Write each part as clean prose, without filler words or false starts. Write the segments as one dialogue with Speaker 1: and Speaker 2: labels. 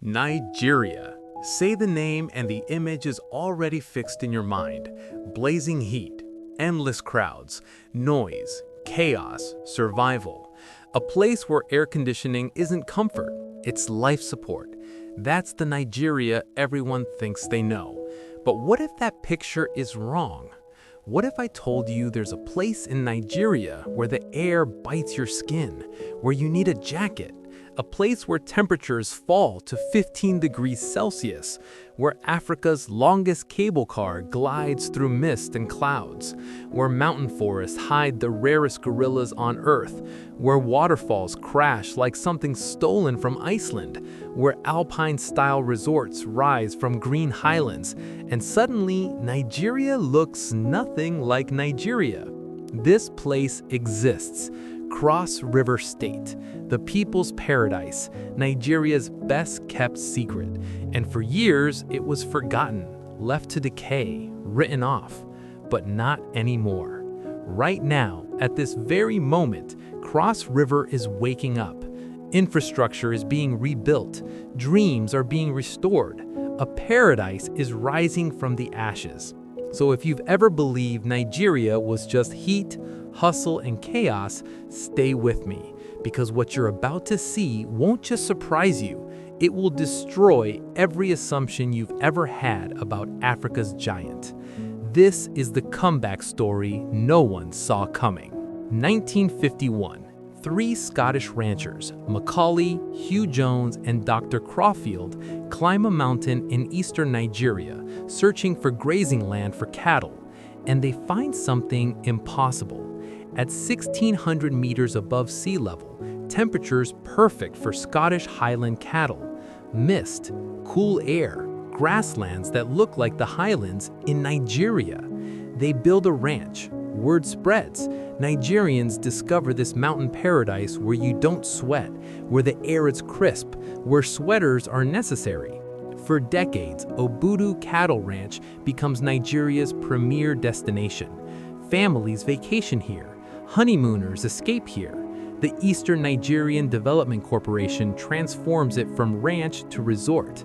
Speaker 1: Nigeria. Say the name and the image is already fixed in your mind. Blazing heat, endless crowds, noise, chaos, survival. A place where air conditioning isn't comfort, it's life support. That's the Nigeria everyone thinks they know. But what if that picture is wrong? What if I told you there's a place in Nigeria where the air bites your skin, where you need a jacket? A place where temperatures fall to 15 degrees Celsius, where Africa's longest cable car glides through mist and clouds, where mountain forests hide the rarest gorillas on Earth, where waterfalls crash like something stolen from Iceland, where alpine-style resorts rise from green highlands, and suddenly Nigeria looks nothing like Nigeria. This place exists. Cross River State, the people's paradise, Nigeria's best-kept secret. And for years, it was forgotten, left to decay, written off. But not anymore. Right now, at this very moment, Cross River is waking up. Infrastructure is being rebuilt. Dreams are being restored. A paradise is rising from the ashes. So if you've ever believed Nigeria was just heat, hustle, and chaos, stay with me, because what you're about to see won't just surprise you, it will destroy every assumption you've ever had about Africa's giant. This is the comeback story no one saw coming. 1951. Three Scottish ranchers, Macaulay, Hugh Jones, and Dr. Crawfield, climb a mountain in eastern Nigeria, searching for grazing land for cattle, and they find something impossible. At 1,600 meters above sea level, temperatures perfect for Scottish Highland cattle, mist, cool air, grasslands that look like the highlands in Nigeria. They build a ranch. Word spreads. Nigerians discover this mountain paradise where you don't sweat, where the air is crisp, where sweaters are necessary. For decades, Obudu Cattle Ranch becomes Nigeria's premier destination. Families vacation here. Honeymooners escape here. The Eastern Nigerian Development Corporation transforms it from ranch to resort.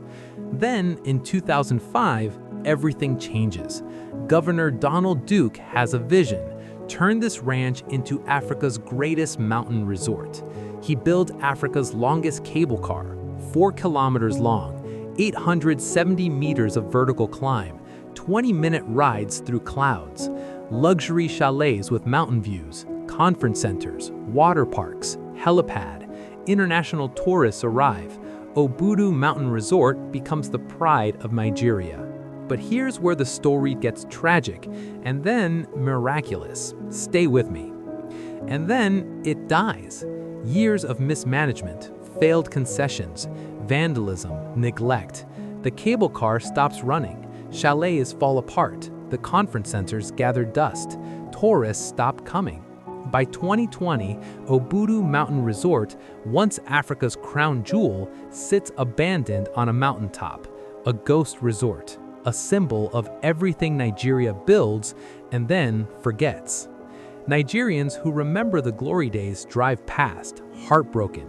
Speaker 1: Then, in 2005, everything changes. Governor Donald Duke has a vision: turn this ranch into Africa's greatest mountain resort. He builds Africa's longest cable car, 4 kilometers long, 870 meters of vertical climb, 20-minute rides through clouds, luxury chalets with mountain views, conference centers, water parks, helipad. International tourists arrive. Obudu Mountain Resort becomes the pride of Nigeria. But here's where the story gets tragic, and then miraculous. Stay with me. And then it dies. Years of mismanagement, failed concessions, vandalism, neglect. The cable car stops running. Chalets fall apart. The conference centers gather dust. Tourists stop coming. By 2020, Obudu Mountain Resort, once Africa's crown jewel, sits abandoned on a mountaintop, a ghost resort, a symbol of everything Nigeria builds and then forgets. Nigerians who remember the glory days drive past, heartbroken.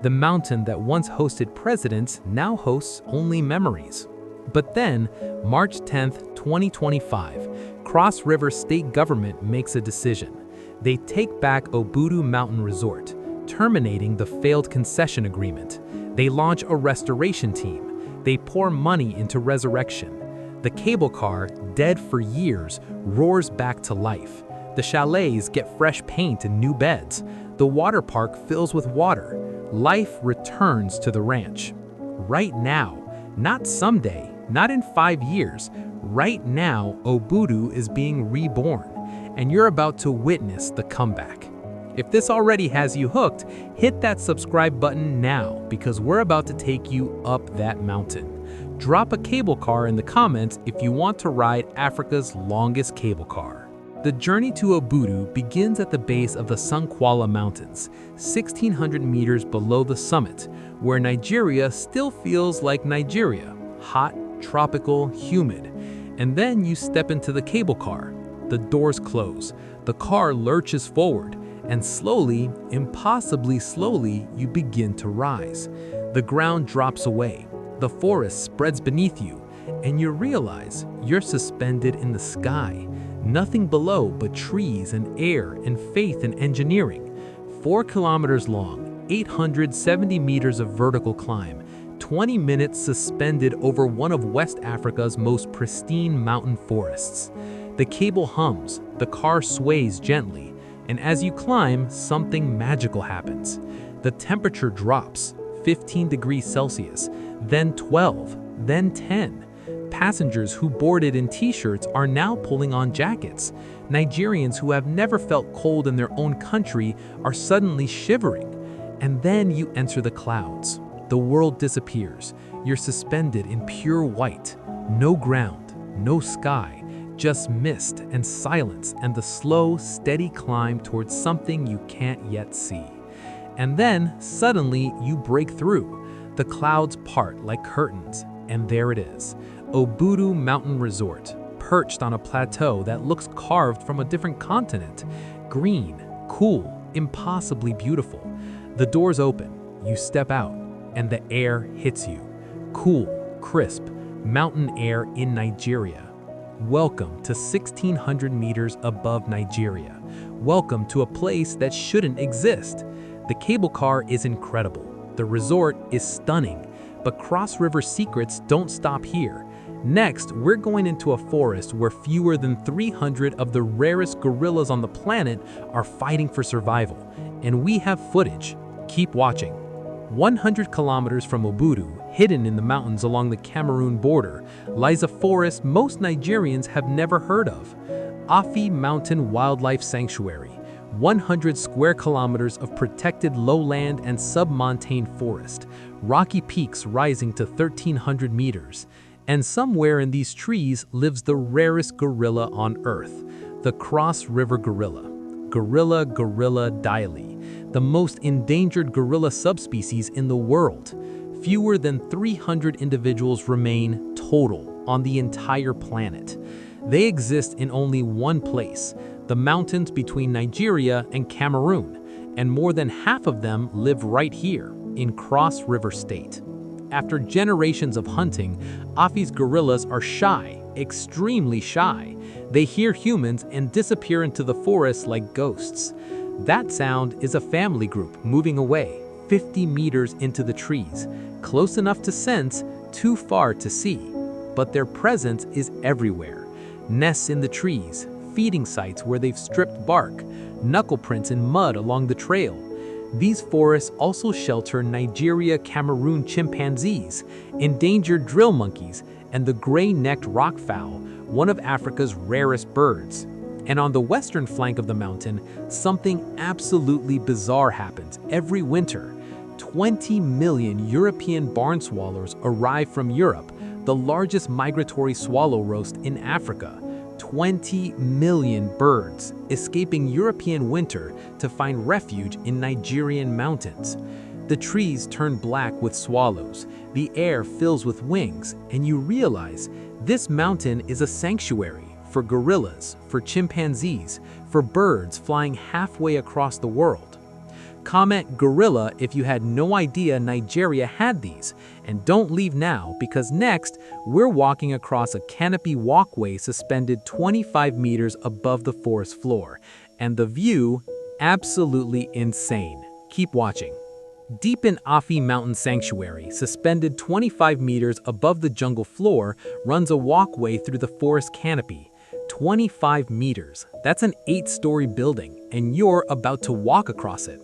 Speaker 1: The mountain that once hosted presidents now hosts only memories. But then, March 10, 2025, Cross River State Government makes a decision. They take back Obudu Mountain Resort, terminating the failed concession agreement. They launch a restoration team. They pour money into resurrection. The cable car, dead for years, roars back to life. The chalets get fresh paint and new beds. The water park fills with water. Life returns to the ranch. Right now, not someday, not in 5 years. Right now, Obudu is being reborn, and you're about to witness the comeback. If this already has you hooked, hit that subscribe button now, because we're about to take you up that mountain. Drop a cable car in the comments if you want to ride Africa's longest cable car. The journey to Obudu begins at the base of the Sankwala Mountains, 1,600 meters below the summit, where Nigeria still feels like Nigeria, hot, tropical, humid. And then you step into the cable car. The doors close, the car lurches forward, and slowly, impossibly slowly, you begin to rise. The ground drops away. The forest spreads beneath you, and you realize you're suspended in the sky. Nothing below but trees and air and faith and engineering. 4 kilometers long, 870 meters of vertical climb, 20 minutes suspended over one of West Africa's most pristine mountain forests. The cable hums, the car sways gently, and as you climb, something magical happens. The temperature drops, 15 degrees Celsius, then 12, then 10. Passengers who boarded in t-shirts are now pulling on jackets. Nigerians who have never felt cold in their own country are suddenly shivering. And then you enter the clouds. The world disappears. You're suspended in pure white. No ground, no sky, just mist and silence and the slow, steady climb towards something you can't yet see. And then, suddenly, you break through. The clouds part like curtains, and there it is. Obudu Mountain Resort, perched on a plateau that looks carved from a different continent. Green, cool, impossibly beautiful. The doors open, you step out, and the air hits you. Cool, crisp, mountain air in Nigeria. Welcome to 1,600 meters above Nigeria. Welcome to a place that shouldn't exist. The cable car is incredible. The resort is stunning. But Cross River secrets don't stop here. Next, we're going into a forest where fewer than 300 of the rarest gorillas on the planet are fighting for survival. And we have footage. Keep watching. 100 kilometers from Obudu, hidden in the mountains along the Cameroon border, lies a forest most Nigerians have never heard of. Afi Mountain Wildlife Sanctuary. 100 square kilometers of protected lowland and submontane forest, rocky peaks rising to 1,300 meters. And somewhere in these trees lives the rarest gorilla on Earth, the Cross River gorilla. Gorilla dialy, the most endangered gorilla subspecies in the world. Fewer than 300 individuals remain total on the entire planet. They exist in only one place, the mountains between Nigeria and Cameroon, and more than half of them live right here in Cross River State. After generations of hunting, Afi's gorillas are shy, extremely shy. They hear humans and disappear into the forest like ghosts. That sound is a family group moving away, 50 meters into the trees, close enough to sense, too far to see. But their presence is everywhere. Nests in the trees, feeding sites where they've stripped bark, knuckle prints in mud along the trail. These forests also shelter Nigeria-Cameroon chimpanzees, endangered drill monkeys, and the gray-necked rockfowl, one of Africa's rarest birds. And on the western flank of the mountain, something absolutely bizarre happens every winter. 20 million European barn swallows arrive from Europe, the largest migratory swallow roast in Africa. 20 million birds escaping European winter to find refuge in Nigerian mountains. The trees turn black with swallows, the air fills with wings, and you realize this mountain is a sanctuary for gorillas, for chimpanzees, for birds flying halfway across the world. Comment gorilla if you had no idea Nigeria had these, and don't leave now because next we're walking across a canopy walkway suspended 25 meters above the forest floor, and the view, absolutely insane. Keep watching. Deep in Afi Mountain Sanctuary, suspended 25 meters above the jungle floor, runs a walkway through the forest canopy. 25 meters, that's an 8-story building, and you're about to walk across it.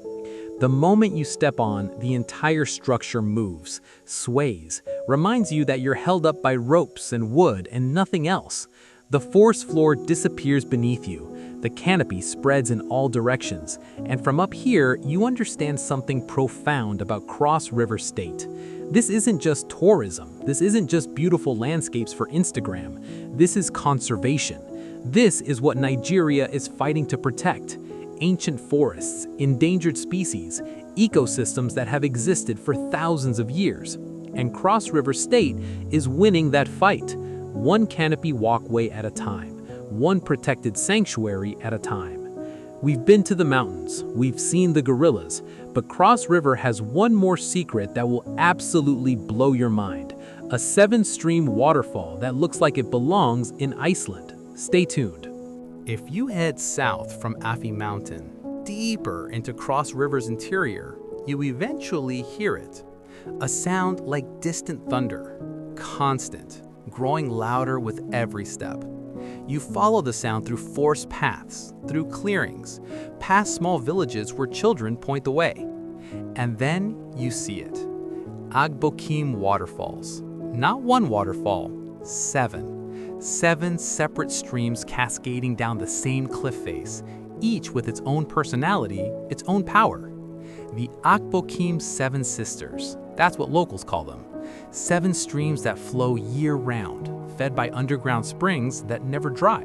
Speaker 1: The moment you step on, the entire structure moves, sways, reminds you that you're held up by ropes and wood and nothing else. The forest floor disappears beneath you. The canopy spreads in all directions, and from up here, you understand something profound about Cross River State. This isn't just tourism. This isn't just beautiful landscapes for Instagram. This is conservation. This is what Nigeria is fighting to protect. Ancient forests, endangered species, ecosystems that have existed for thousands of years. And Cross River State is winning that fight, one canopy walkway at a time, one protected sanctuary at a time. We've been to the mountains, we've seen the gorillas, but Cross River has one more secret that will absolutely blow your mind. a 7-stream waterfall that looks like it belongs in Iceland. Stay tuned. If you head south from Afi Mountain, deeper into Cross River's interior, you eventually hear it. A sound like distant thunder, constant, growing louder with every step. You follow the sound through forest paths, through clearings, past small villages where children point the way. And then you see it. Agbokim waterfalls. Not one waterfall, 7. 7 separate streams cascading down the same cliff face, each with its own personality, its own power. The Agbokim 7 Sisters, that's what locals call them. 7 streams that flow year-round, fed by underground springs that never dry.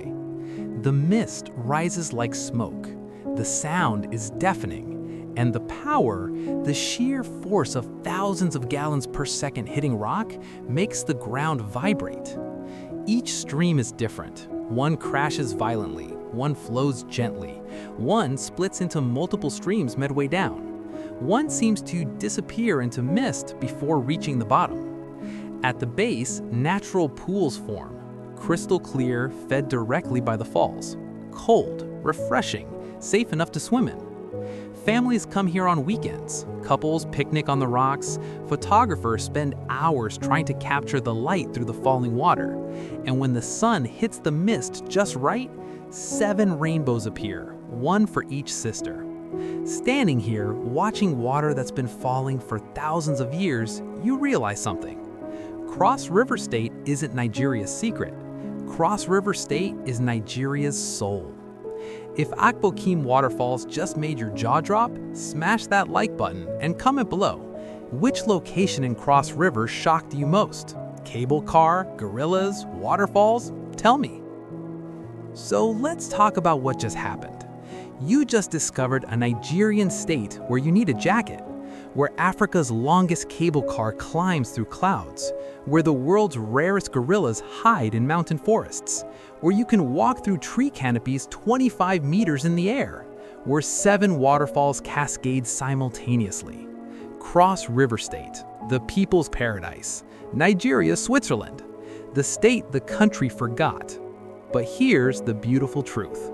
Speaker 1: The mist rises like smoke. The sound is deafening. And the power, the sheer force of thousands of gallons per second hitting rock, makes the ground vibrate. Each stream is different. One crashes violently, one flows gently, one splits into multiple streams midway down. One seems to disappear into mist before reaching the bottom. At the base, natural pools form, crystal clear, fed directly by the falls. Cold, refreshing, safe enough to swim in. Families come here on weekends. Couples picnic on the rocks. Photographers spend hours trying to capture the light through the falling water. And when the sun hits the mist just right, 7 rainbows appear, one for each sister. Standing here, watching water that's been falling for thousands of years, you realize something. Cross River State isn't Nigeria's secret. Cross River State is Nigeria's soul. If Agbokim waterfalls just made your jaw drop, smash that like button and comment below. Which location in Cross River shocked you most? Cable car, gorillas, waterfalls? Tell me. So let's talk about what just happened. You just discovered a Nigerian state where you need a jacket, where Africa's longest cable car climbs through clouds, where the world's rarest gorillas hide in mountain forests, where you can walk through tree canopies 25 meters in the air, where 7 waterfalls cascade simultaneously. Cross River State, the people's paradise, Nigeria's Switzerland, the state the country forgot. But here's the beautiful truth.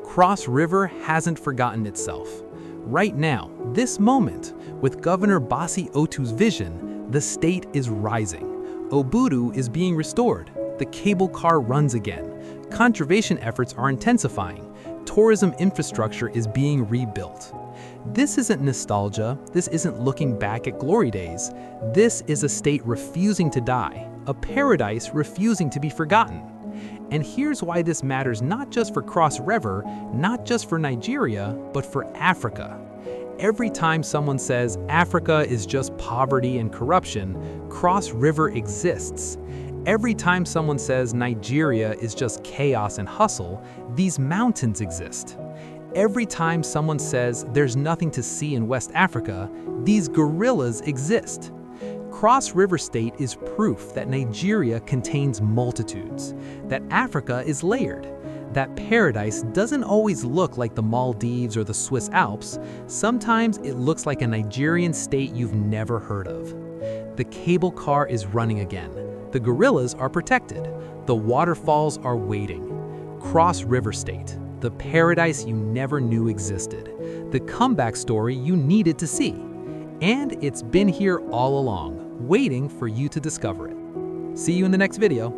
Speaker 1: Cross River hasn't forgotten itself. Right now, this moment, with Governor Basi Otu's vision, the state is rising. Obudu is being restored. The cable car runs again. Conservation efforts are intensifying. Tourism infrastructure is being rebuilt. This isn't nostalgia. This isn't looking back at glory days. This is a state refusing to die, a paradise refusing to be forgotten. And here's why this matters not just for Cross River, not just for Nigeria, but for Africa. Every time someone says Africa is just poverty and corruption, Cross River exists. Every time someone says Nigeria is just chaos and hustle, these mountains exist. Every time someone says there's nothing to see in West Africa, these gorillas exist. Cross River State is proof that Nigeria contains multitudes, that Africa is layered, that paradise doesn't always look like the Maldives or the Swiss Alps. Sometimes it looks like a Nigerian state you've never heard of. The cable car is running again. The gorillas are protected. The waterfalls are waiting. Cross River State, the paradise you never knew existed, the comeback story you needed to see. And it's been here all along, waiting for you to discover it. See you in the next video.